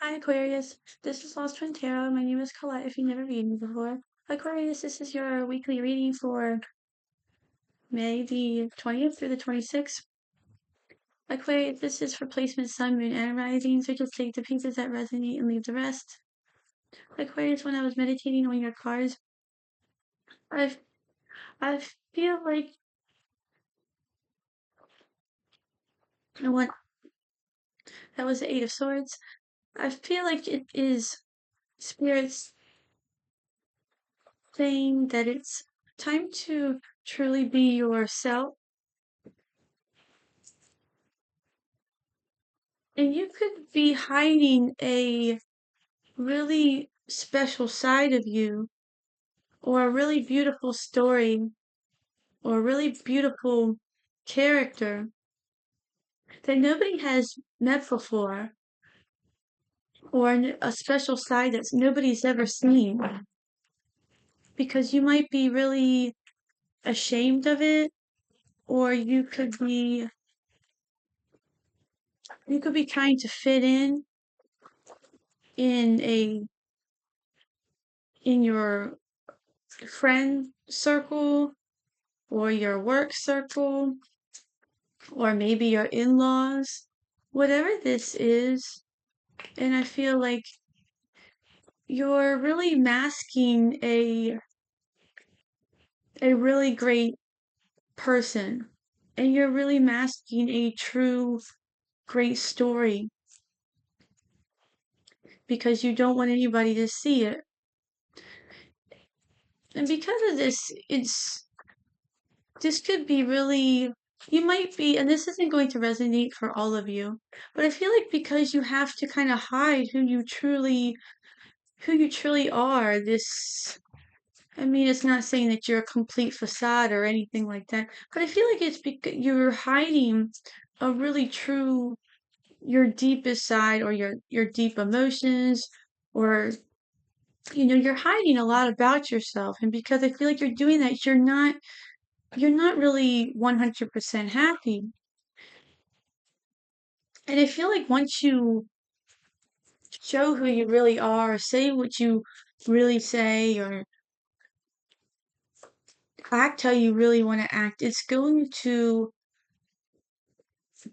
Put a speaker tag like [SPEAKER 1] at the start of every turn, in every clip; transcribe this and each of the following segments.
[SPEAKER 1] Hi Aquarius, this is LostTwinTarot. My name is Colette if you've never read me before. Aquarius, this is your weekly reading for May the 20th through the 26th. Aquarius, this is for placement Sun, Moon, and Rising, so just take the pieces that resonate and leave the rest. Aquarius, when I was meditating on your cards, I, I feel like what that was the Eight of Swords. I feel like it is spirits saying that it's time to truly be yourself. And you could be hiding a really special side of you, or a really beautiful story, or a really beautiful character that nobody has met before, or a special side that nobody's ever seen. Because you might be really ashamed of it, or you could be trying to fit in in your friend circle or your work circle or maybe your in-laws, whatever this is. And I feel like you're really masking a really great person, and you're really masking a true great story because you don't want anybody to see it. And because of this could be really, you might be, and this isn't going to resonate for all of you, but I feel like because you have to kind of hide who you truly are, I mean, it's not saying that you're a complete facade or anything like that, but I feel like it's because you're hiding a really true, your deepest side, or your deep emotions, or you're hiding a lot about yourself. And because I feel like you're doing that, you're not really 100% happy. And I feel like once you show who you really are, say what you really say, or act how you really want to act, it's going to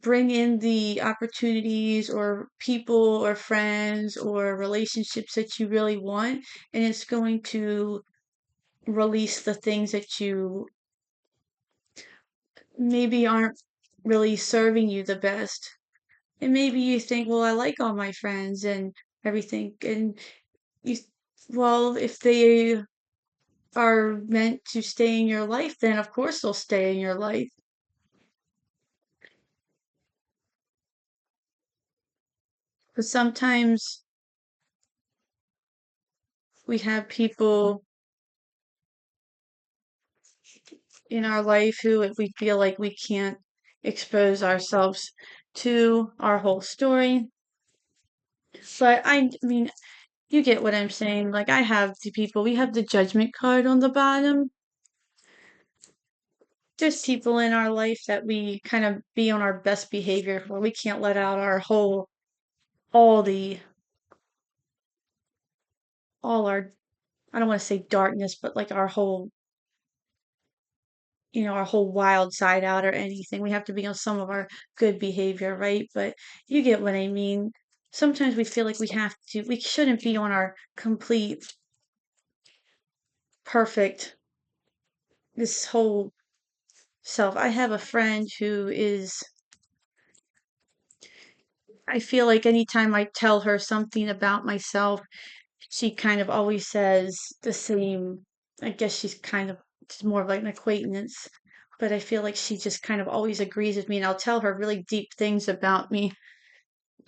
[SPEAKER 1] bring in the opportunities or people or friends or relationships that you really want, and it's going to release the things that you maybe aren't really serving you the best. And maybe you think, well, I like all my friends and everything, and you well, if they are meant to stay in your life, then of course they'll stay in your life. But sometimes we have people in our life who, if we feel like we can't expose ourselves to our whole story. But I mean, you get what I'm saying. Like, I have the people, we have the judgment card on the bottom. There's people in our life that we kind of be on our best behavior where we can't let out all the, all our, I don't want to say darkness, but like our whole wild side out or anything. We have to be on some of our good behavior, right? But you get what I mean. Sometimes we feel like we shouldn't be on our complete, perfect, this whole self. I have a friend who is, I feel like anytime I tell her something about myself, she kind of always says the same. I guess she's kind of, it's more of like an acquaintance, but I feel like she just kind of always agrees with me, and I'll tell her really deep things about me.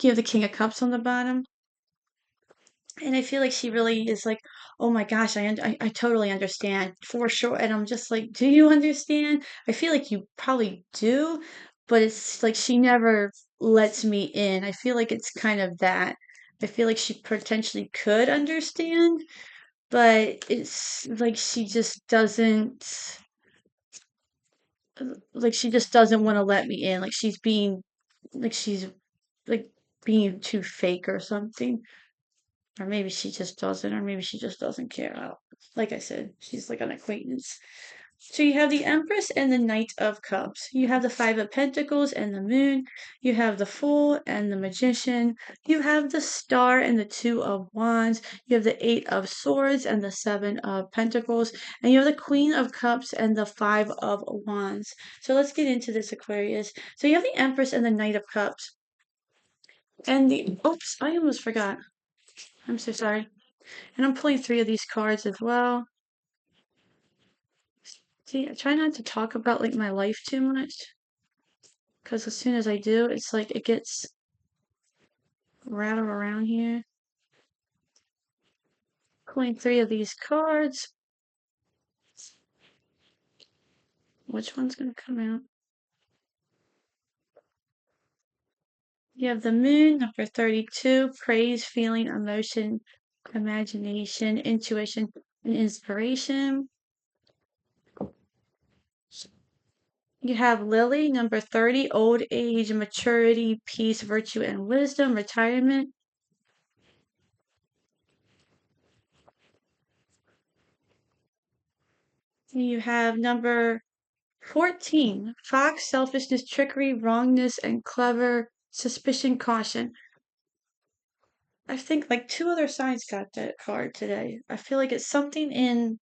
[SPEAKER 1] You have the King of Cups on the bottom. And I feel like she really is like, oh my gosh, I totally understand for sure. And I'm just like, do you understand? I feel like you probably do, but it's like she never lets me in. I feel like it's kind of that. I feel like she potentially could understand, but it's like she just doesn't want to let me in. Like she's being, like she's like being too fake or something. Or maybe she just doesn't, or maybe she just doesn't care. Like I said, she's like an acquaintance. So you have the Empress and the Knight of Cups. You have the Five of Pentacles and the Moon. You have the Fool and the Magician. You have the Star and the Two of Wands. You have the Eight of Swords and the Seven of Pentacles. And you have the Queen of Cups and the Five of Wands. So let's get into this, Aquarius. So you have the Empress and the Knight of Cups. And the, oops, I almost forgot. I'm so sorry. And I'm pulling three of these cards as well. See, I try not to talk about like my life too much. Because as soon as I do, it's like it gets rattled around here. Pulling three of these cards. Which one's going to come out? You have the Moon, number 32, praise, feeling, emotion, imagination, intuition, and inspiration. You have Lily, number 30, old age, maturity, peace, virtue, and wisdom, retirement. And you have number 14, fox, selfishness, trickery, wrongness, and clever, suspicion, caution. I think like two other signs got that card today. I feel like it's something in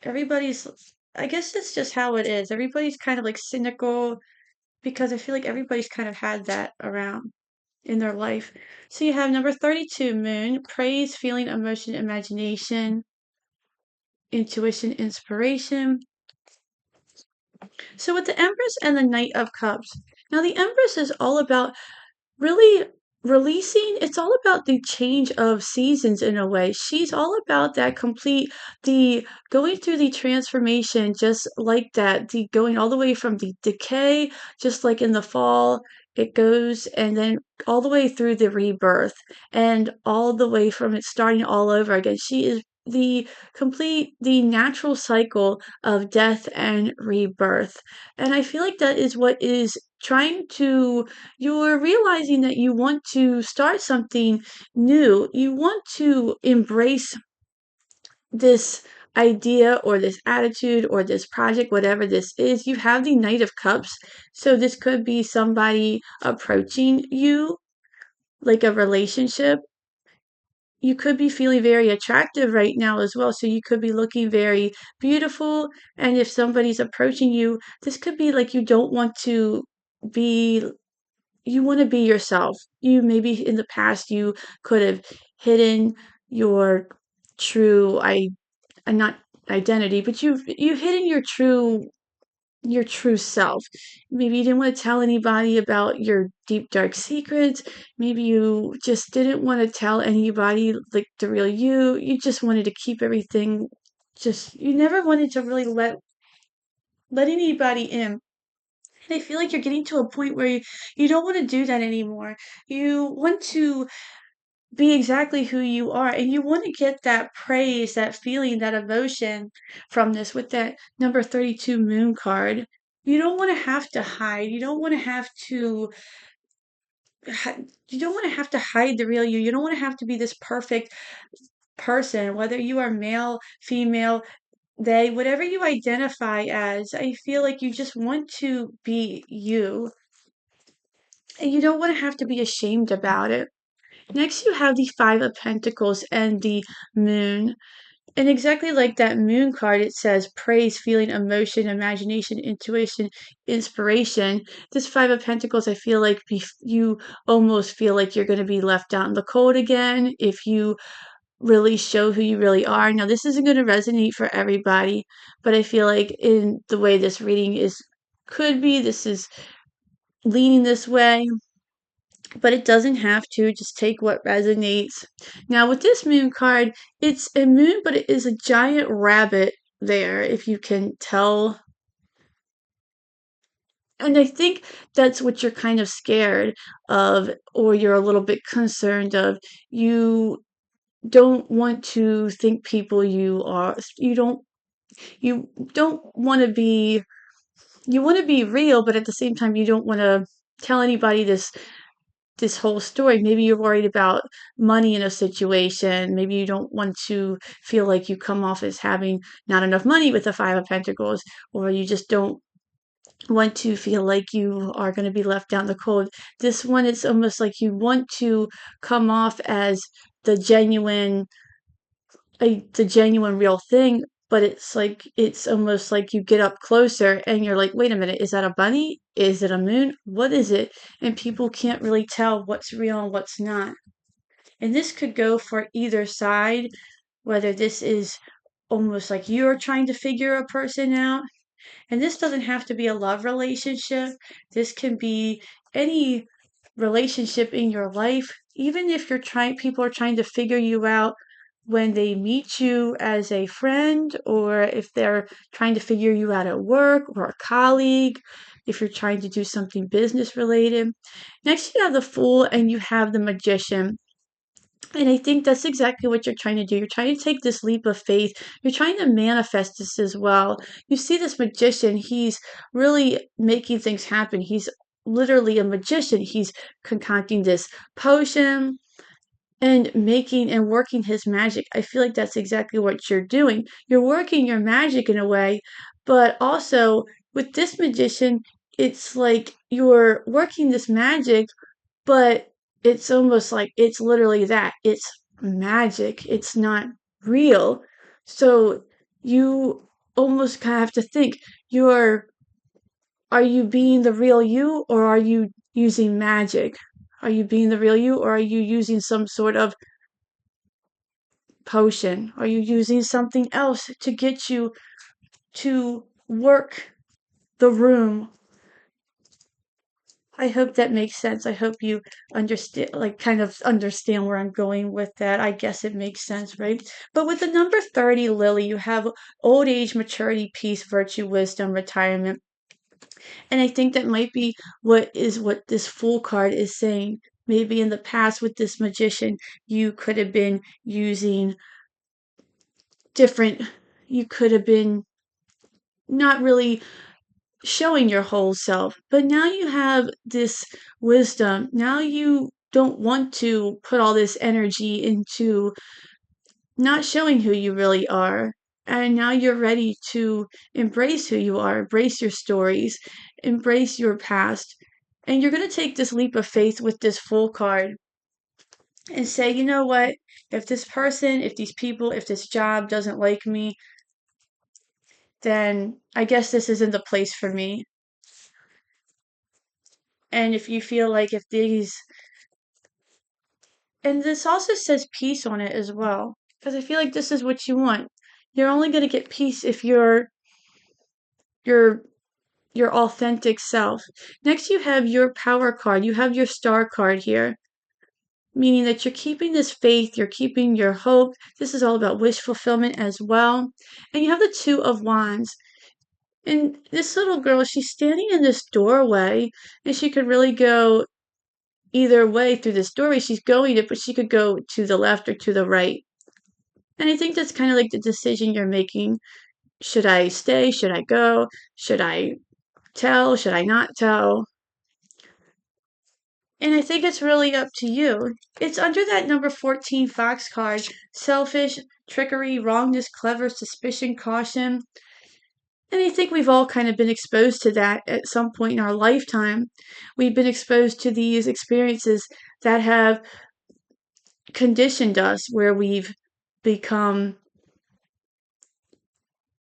[SPEAKER 1] everybody's, I guess it's just how it is. Everybody's kind of like cynical because I feel like everybody's kind of had that around in their life. So you have number 32, Moon, praise, feeling, emotion, imagination, intuition, inspiration. So with the Empress and the Knight of Cups, now the Empress is all about really releasing, it's all about the change of seasons in a way. She's all about that complete, the going through the transformation just like that, the going all the way from the decay, just like in the fall it goes, and then all the way through the rebirth, and all the way from it starting all over again. She is the natural cycle of death and rebirth. And I feel like that is what is trying to, you're realizing that you want to start something new. You want to embrace this idea or this attitude or this project, whatever this is. You have the Knight of Cups. So this could be somebody approaching you, like a relationship. You could be feeling very attractive right now as well. So you could be looking very beautiful. And if somebody's approaching you, this could be like you don't want to be, you want to be yourself. You maybe in the past you could have hidden your true not identity, but you've hidden your true self. Maybe you didn't want to tell anybody about your deep dark secrets. Maybe you just didn't want to tell anybody like the real you. You just wanted to keep everything, just you never wanted to really let anybody in. And I feel like you're getting to a point where you don't want to do that anymore. You want to be exactly who you are, and you want to get that praise, that feeling, that emotion from this with that number 32 moon card. You don't want to have to hide. You don't want to have to hide the real you. You don't want to have to be this perfect person, whether you are male, female, they, whatever you identify as. I feel like you just want to be you, and you don't want to have to be ashamed about it. Next, you have the Five of Pentacles and the Moon. And exactly like that Moon card, it says praise, feeling, emotion, imagination, intuition, inspiration. This Five of Pentacles, I feel like you almost feel like you're going to be left out in the cold again if you really show who you really are. Now, this isn't going to resonate for everybody, but I feel like in the way this reading is, could be, this is leaning this way, but it doesn't have to. Just take what resonates. Now, with this moon card, it's a moon, but it is a giant rabbit there, if you can tell. And I think that's what you're kind of scared of, or you're a little bit concerned of. You don't want to think people you are. You don't want to be, you want to be real, but at the same time, you don't want to tell anybody this this whole story. Maybe you're worried about money in a situation. Maybe you don't want to feel like you come off as having not enough money with the Five of Pentacles, or you just don't want to feel like you are going to be left down the cold. This one, it's almost like you want to come off as the genuine, the genuine real thing, but it's like it's almost like you get up closer and you're like, wait a minute, is that a bunny? Is it a moon? What is it? And people can't really tell what's real and what's not. And this could go for either side, whether this is almost like you're trying to figure a person out. And this doesn't have to be a love relationship. This can be any relationship in your life. Even if people are trying to figure you out when they meet you as a friend, or if they're trying to figure you out at work or a colleague, if you're trying to do something business related. Next, you have the Fool and you have the Magician. And I think that's exactly what you're trying to do. You're trying to take this leap of faith. You're trying to manifest this as well. You see this magician, he's really making things happen. He's literally a magician. He's concocting this potion and making and working his magic. I feel like that's exactly what you're doing. You're working your magic in a way, but also with this magician, it's like you're working this magic, but it's almost like it's literally that. It's magic. It's not real. So you almost kind of have to think, are you being the real you, or are you using magic? Are you being the real you, or are you using some sort of potion? Are you using something else to get you to work the room? I hope that makes sense. I hope you understand, like, kind of understand where I'm going with that. I guess it makes sense, right? But with the number 30, Lily, you have old age, maturity, peace, virtue, wisdom, retirement. And I think that might be what this Fool card is saying. Maybe in the past with this magician, you could have been using different, you could have been not really showing your whole self. But now you have this wisdom. Now you don't want to put all this energy into not showing who you really are. And now you're ready to embrace who you are, embrace your stories, embrace your past. And you're going to take this leap of faith with this Fool card and say, you know what? If this person, if these people, if this job doesn't like me, then I guess this isn't the place for me. And if you feel like if these, and this also says peace on it as well, because I feel like this is what you want. You're only going to get peace if you're your authentic self. Next, you have your power card. You have your star card here, meaning that you're keeping this faith, you're keeping your hope. This is all about wish fulfillment as well. And you have the Two of Wands. And this little girl, she's standing in this doorway, and she could really go either way through this doorway. She's going it, but she could go to the left or to the right. And I think that's kind of like the decision you're making. Should I stay? Should I go? Should I tell? Should I not tell? And I think it's really up to you. It's under that number 14 Fox card. Selfish, trickery, wrongness, clever, suspicion, caution. And I think we've all kind of been exposed to that at some point in our lifetime. We've been exposed to these experiences that have conditioned us, where we've become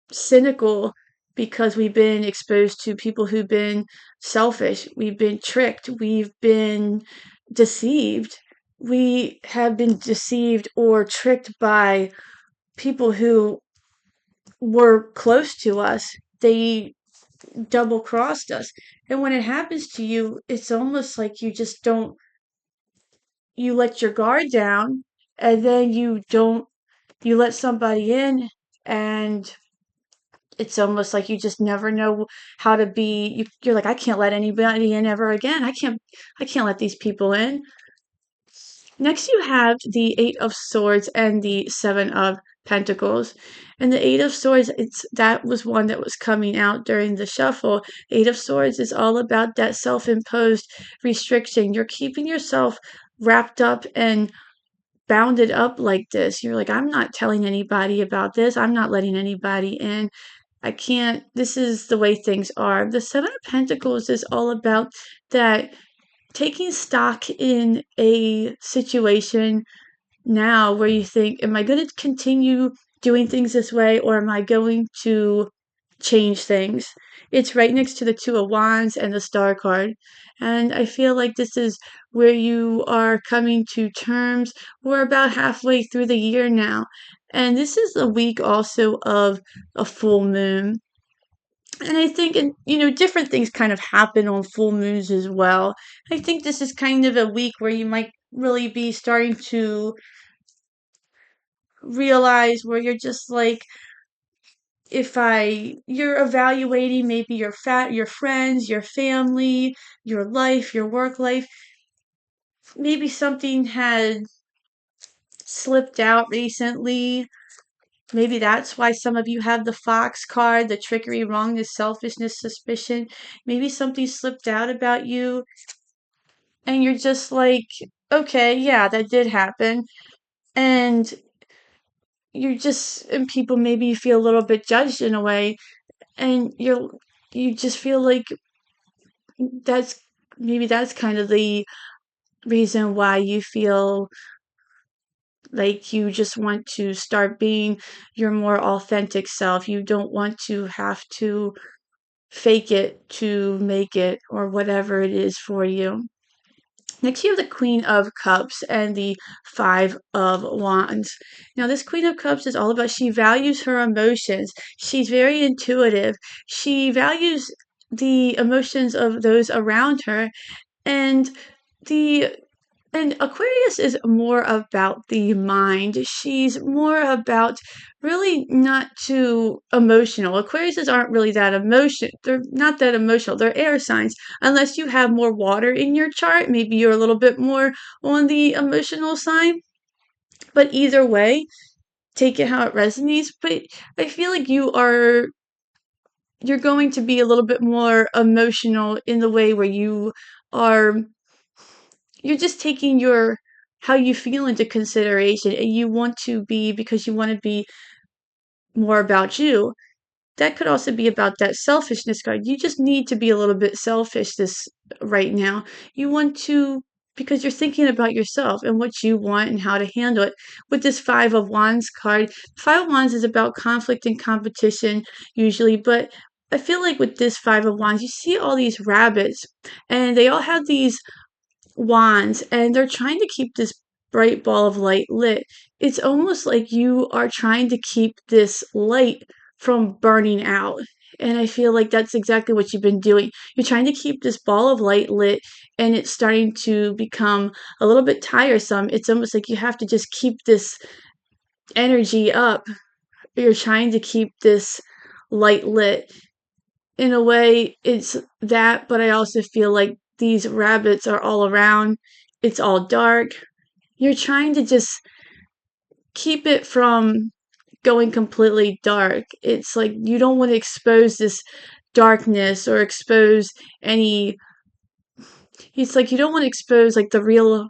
[SPEAKER 1] cynical because we've been exposed to people who've been selfish. We've been tricked. We've been deceived. We have been deceived or tricked by people who were close to us. They double crossed us. And when it happens to you, it's almost like you just don't, you let your guard down, and then you let somebody in, and it's almost like you just never know how to be. You're like, I can't let anybody in ever again. I can't let these people in. Next, you have the Eight of Swords and the Seven of Pentacles. And the Eight of Swords, that was one that was coming out during the shuffle. Eight of Swords is all about that self-imposed restriction. You're keeping yourself wrapped up and bounded up like this. You're like, I'm not telling anybody about this. I'm not letting anybody in. I can't, this is the way things are. The Seven of Pentacles is all about that taking stock in a situation now where you think, am I going to continue doing things this way, or am I going to change things? It's right next to the Two of Wands and the Star card. And I feel like this is where you are coming to terms. We're about halfway through the year now. And this is a week also of a full moon. And I think, and different things kind of happen on full moons as well. I think this is kind of a week where you might really be starting to realize where you're just like, you're evaluating maybe your friends, your family, your life, your work life. Maybe something had slipped out recently. Maybe that's why some of you have the Fox card, the trickery, wrongness, selfishness, suspicion. Maybe something slipped out about you and you're just like, okay, yeah, that did happen. And and people, maybe you feel a little bit judged in a way, and you just feel like that's that's kind of the reason why you feel like you just want to start being your more authentic self. You don't want to have to fake it to make it, or whatever it is for you. Next, you have the Queen of Cups and the Five of Wands. Now, this Queen of Cups is all about, she values her emotions. She's very intuitive. She values the emotions of those around her. And the and Aquarius is more about the mind. She's more about really not too emotional. Aquariuses aren't really that emotion. They're not that emotional. They're air signs. Unless you have more water in your chart, maybe you're a little bit more on the emotional side. But either way, take it how it resonates. But I feel like you're going to be a little bit more emotional in the way where are you're just taking your how you feel into consideration, and you want to be, because you want to be more about you. That could also be about that selfishness card. You just need to be a little bit selfish this right now. You want to, because you're thinking about yourself and what you want and how to handle it. With this Five of Wands card, Five of Wands is about conflict and competition usually, but I feel like with this Five of Wands, you see all these rabbits, and they all have these wands, and they're trying to keep this bright ball of light lit. It's almost like you are trying to keep this light from burning out. And I feel like that's exactly what you've been doing. You're trying to keep this ball of light lit, and it's starting to become a little bit tiresome. It's almost like you have to just keep this energy up. You're trying to keep this light lit. In a way, it's that, but I also feel like these rabbits are all around. It's all dark. You're trying to just keep it from going completely dark. It's like you don't want to expose this darkness, or expose any it's like you don't want to expose like the real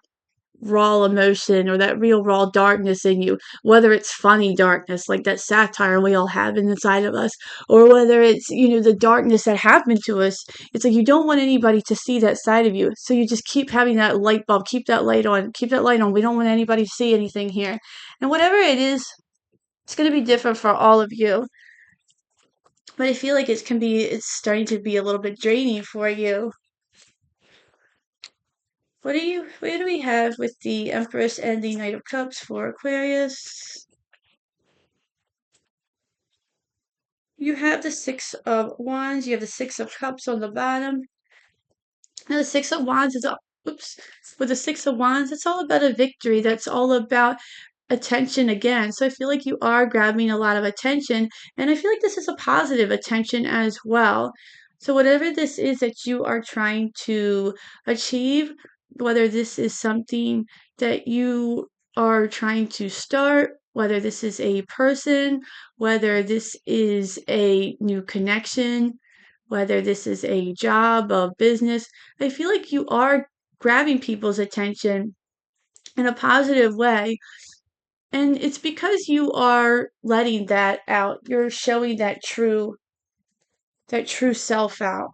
[SPEAKER 1] raw emotion, or that real raw darkness in you, whether it's funny darkness like that satire we all have inside of us, or whether it's the darkness that happened to us. It's like you don't want anybody to see that side of you, so you just keep having that light bulb, keep that light on, keep that light on. We don't want anybody to see anything here. And whatever it is, it's going to be different for all of you, but I feel like it's starting to be a little bit draining for you. What do we have with the Empress and the Knight of Cups for Aquarius? You have the Six of Wands, you have the Six of Cups on the bottom. Now the Six of Wands oops, with the Six of Wands, it's all about a victory. That's all about attention again. So I feel like you are grabbing a lot of attention, and I feel like this is a positive attention as well. So whatever this is that you are trying to achieve, whether this is something that you are trying to start, whether this is a person, whether this is a new connection, whether this is a job, a business. I feel like you are grabbing people's attention in a positive way. And it's because you are letting that out. You're showing that true self out.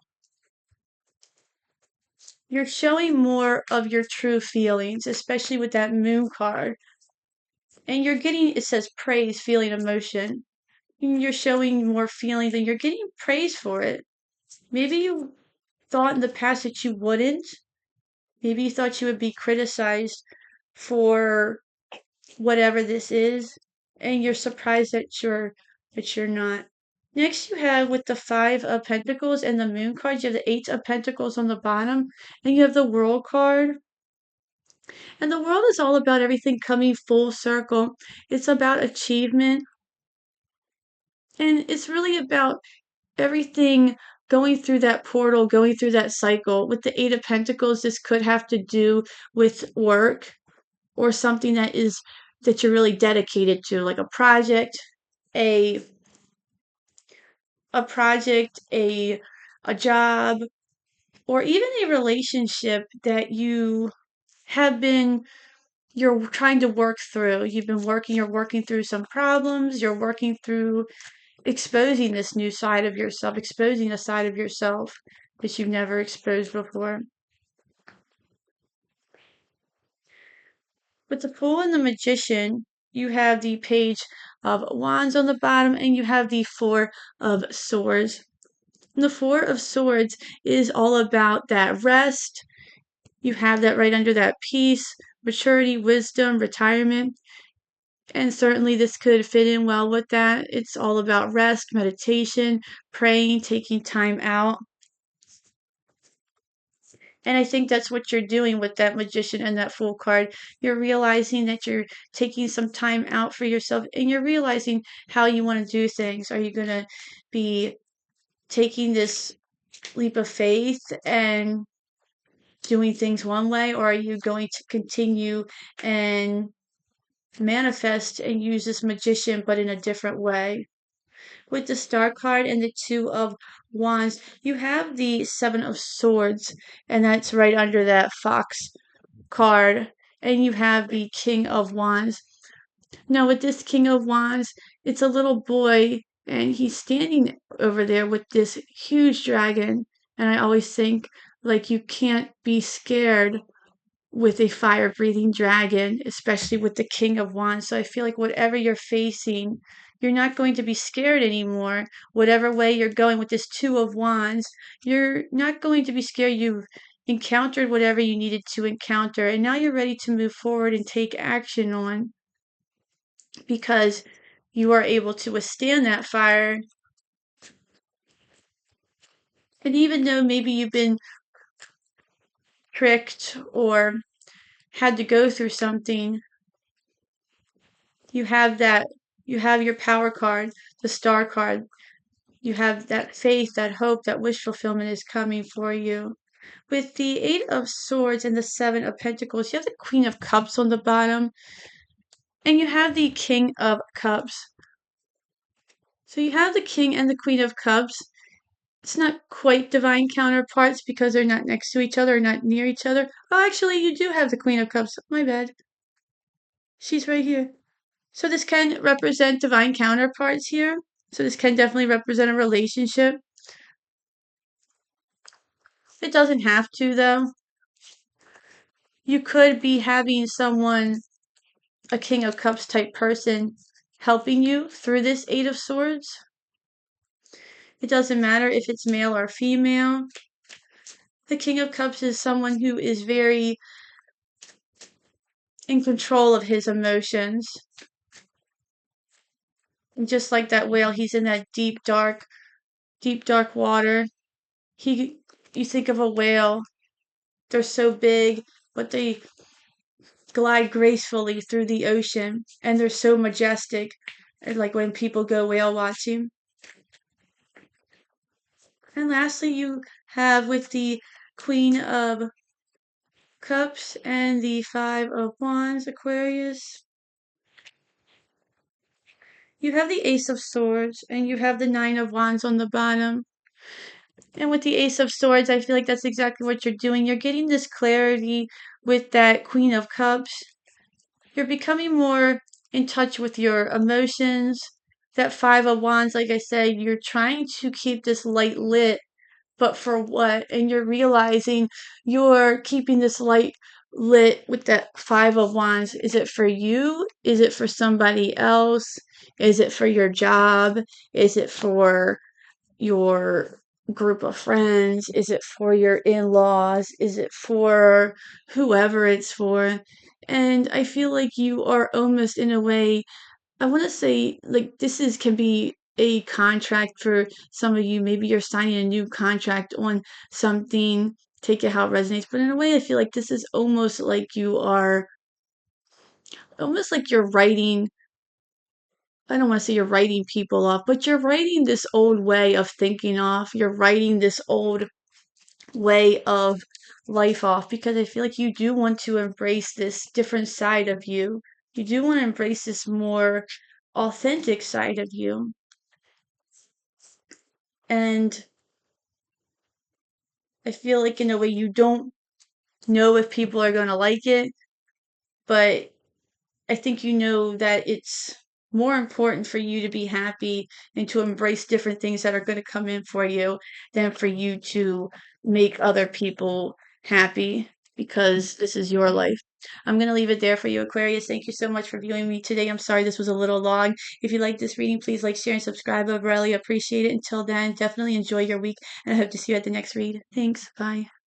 [SPEAKER 1] You're showing more of your true feelings, especially with that moon card. And you're getting, it says praise, feeling, emotion. And you're showing more feelings and you're getting praise for it. Maybe you thought in the past that you wouldn't. Maybe you thought you would be criticized for whatever this is, and you're surprised that you're not. Next, you have with the Five of Pentacles and the Moon cards, you have the Eight of Pentacles on the bottom, and you have the World card. And the World is all about everything coming full circle. It's about achievement, and it's really about everything going through that portal, going through that cycle. With the Eight of Pentacles, this could have to do with work or something that you're really dedicated to, like a a project, a job, or even a relationship that you're trying to work through. You're working through some problems, you're working through exposing this new side of yourself, exposing a side of yourself that you've never exposed before. With the Fool and the Magician, you have the Page of Wands on the bottom and you have the Four of Swords. And the Four of Swords is all about that rest. You have that right under that peace, maturity, wisdom, retirement. And certainly this could fit in well with that. It's all about rest, meditation, praying, taking time out. And I think that's what you're doing with that Magician and that Fool card. You're realizing that you're taking some time out for yourself and you're realizing how you want to do things. Are you going to be taking this leap of faith and doing things one way, or are you going to continue and manifest and use this Magician but in a different way? With the Star card and the Two of Wands, you have the Seven of Swords, and that's right under that Fox card. And you have the King of Wands. Now, with this King of Wands, it's a little boy, and he's standing over there with this huge dragon. And I always think, like, you can't be scared with a fire breathing dragon, especially with the King of Wands. So I feel like whatever you're facing, you're not going to be scared anymore. Whatever way you're going with this Two of Wands, you're not going to be scared. You've encountered whatever you needed to encounter, and now you're ready to move forward and take action on because you are able to withstand that fire. And even though maybe you've been tricked or had to go through something, you have that, you have your power card, the Star card. You have that faith, that hope, that wish fulfillment is coming for you. With the Eight of Swords and the Seven of Pentacles, you have the Queen of Cups on the bottom, and you have the King of Cups. So you have the King and the Queen of Cups. It's not quite divine counterparts because they're not next to each other or not near each other. Oh, actually, you do have the Queen of Cups. My bad. She's right here. So this can represent divine counterparts here. So this can definitely represent a relationship. It doesn't have to, though. You could be having someone, a King of Cups type person, helping you through this Eight of Swords. It doesn't matter if it's male or female. The King of Cups is someone who is very in control of his emotions. And just like that whale, he's in that deep, dark water. You think of a whale, they're so big, but they glide gracefully through the ocean, and they're so majestic, like when people go whale watching. And lastly, you have with the Queen of Cups and the Five of Wands, Aquarius. You have the Ace of Swords and you have the Nine of Wands on the bottom. And with the Ace of Swords, I feel like that's exactly what you're doing. You're getting this clarity with that Queen of Cups. You're becoming more in touch with your emotions. That Five of Wands, like I said, you're trying to keep this light lit, but for what? And you're realizing you're keeping this light lit with that Five of Wands. Is it for you? Is it for somebody else? Is it for your job? Is it for your group of friends? Is it for your in laws? Is it for whoever it's for? And I feel like you are almost in a way, I want to say, like, this is can be a contract for some of you. Maybe you're signing a new contract on something. Take it how it resonates. But in a way, I feel like this is almost like you are, almost like you're writing. I don't want to say you're writing people off, but you're writing this old way of thinking off. You're writing this old way of life off because I feel like you do want to embrace this different side of you. You do want to embrace this more authentic side of you. And I feel like in a way you don't know if people are going to like it, but I think you know that it's more important for you to be happy and to embrace different things that are going to come in for you than for you to make other people happy because this is your life. I'm going to leave it there for you, Aquarius. Thank you so much for viewing me today. I'm sorry this was a little long. If you like this reading, please like, share, and subscribe. I really appreciate it. Until then, definitely enjoy your week, and I hope to see you at the next read. Thanks. Bye.